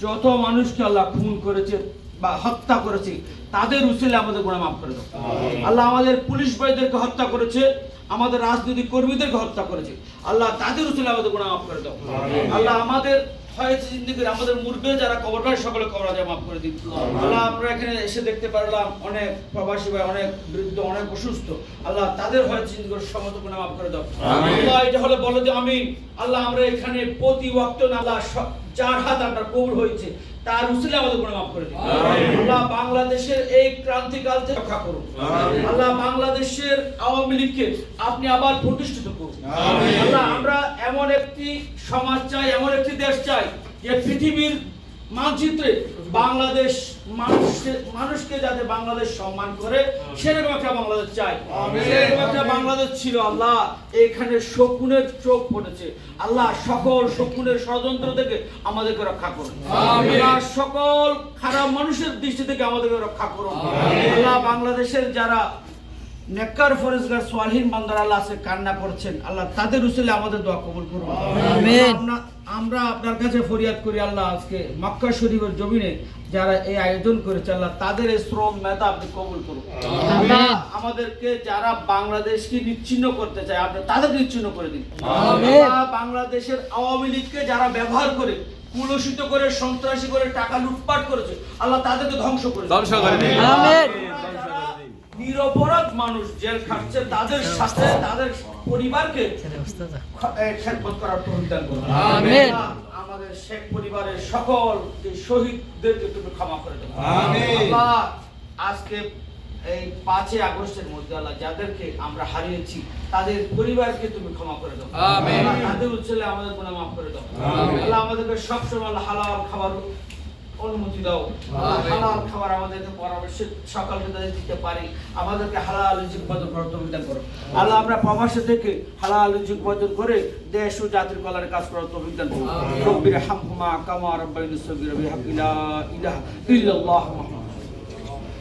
যত মানুষকে আল্লাহ খুন করেছে বা হত্যা করেছে তাদের উসিলায় আমাদের গুনাহ মাফ করে দাও। আল্লাহ আমাদের পুলিশ ভাইদেরকে হত্যা করেছে, আমাদের রাজনৈতিক কর্মীদেরকে হত্যা করেছে, আল্লাহ তাদের উসিলায় আমাদের গুনাহ মাফ করে দাও। আল্লাহ আমাদের হয়েছে জিন্দেগির আমাদের মুরবে যারা কবর ভাই সকলে কবর আজাব মাফ করে দিন। আল্লাহ আমরা এখানে এসে দেখতে পারলাম অনেক প্রবাসী ভাই, অনেক বৃদ্ধ, অনেক অসুস্থ, আল্লাহ তাদের হয়েছে জিন্দেগির সমস্ত গুনাহ মাফ করে দাও। আল্লাহ এটা হলে বলো যে আমিন। আল্লাহ আমরা এখানে প্রতি ওয়াক্ত আল্লাহ যার হাত আপনার কবুল হয়েছে তার উসিলায় আমাদের গুনাহ মাফ করে দিন। আল্লাহ বাংলাদেশের এই ক্রান্তিকাল থেকে রক্ষা করুন। আল্লাহ বাংলাদেশের আওয়ামী লীগকে আপনি আবার প্রতিষ্ঠিত করুন। আল্লাহ আমরা এমন একটি সমাজ চাই, এমন একটি দেশ চাই যে পৃথিবীর মানচিত্রে বাংলাদেশ মানুষকে যাতে বাংলাদেশ সম্মান করে সেরকম একটা বাংলাদেশ চাই। সেরকম একটা বাংলাদেশ ছিল আল্লাহ এখানে শকুনের চোখ পড়েছে, আল্লাহ সকল শকুনের ষড়যন্ত্র থেকে আমাদেরকে রক্ষা করুন। আল্লাহ সকল খারাপ মানুষের দৃষ্টি থেকে আমাদেরকে রক্ষা করুন। আল্লাহ বাংলাদেশের যারা নেককার ফরেজগার সোয়ালহীন বান্দারা আল্লাহ আজকে কান্না করছেন, আল্লাহ তাদের উসিলে আমাদের দোয়া কবুল করুন। আমরা আপনার কাছে ফরিয়াদ করি আল্লাহ আজকে মক্কা শরীফের জমিনে যারা এই আয়োজন করেছে আল্লাহ তাদের এই শ্রম মেধা আপনি কবুল করুন। আল্লাহ আমাদেরকে যারা বাংলাদেশকে নিচ্ছিন্ন করতে চায় আপনি তাদের নিচ্ছিন্ন করে দিন। আল্লাহ বাংলাদেশের আওয়ামী লীগকে যারা ব্যবহার করে কুলসিত করে সন্ত্রাসী করে টাকা লুটপাট করেছে আল্লাহ তাদেরকে ধ্বংস করে দিন। আমিন। নিরপরাধ মানুষ জেল খাটছে তাদের সাথে তাদের পরিবারকে খেদমত করার তৌফিক দান করুন। আমিন। আমাদের শেখ পরিবারের সকল শহীদদেরকে তুমি ক্ষমা করে দাও। আমিন। আল্লাহ আজকে এই 5 আগস্টের মধ্যে আল্লাহ যাদেরকে আমরা হারিয়েছি তাদের পরিবারকে তুমি ক্ষমা করে দাও। আমিন। তাদের উচ্চলে আমাদের গুনাহ মাফ করে দাও। আমিন। আল্লাহ আমাদেরকে সবসময় হালাল খাবার অনুমতি দাও। হালাল খাবার আমাদেরকে পরামর্শ সকালকে দিতে পারি, আমাদেরকে হালাল রিজিক উপার্জন করার তৌফিক দান করো। আল্লাহ আমরা প্রবাসে থেকে হালাল রিজিক উপার্জন করে দেশ ও জাতির কল্যাণে কাজ করার তৌফিক দান করো। রব্বির হামহুমা কামা রাব্বায়ানি সগীরা বিহাক্কি লা ইলাহা ইল্লাল্লাহ।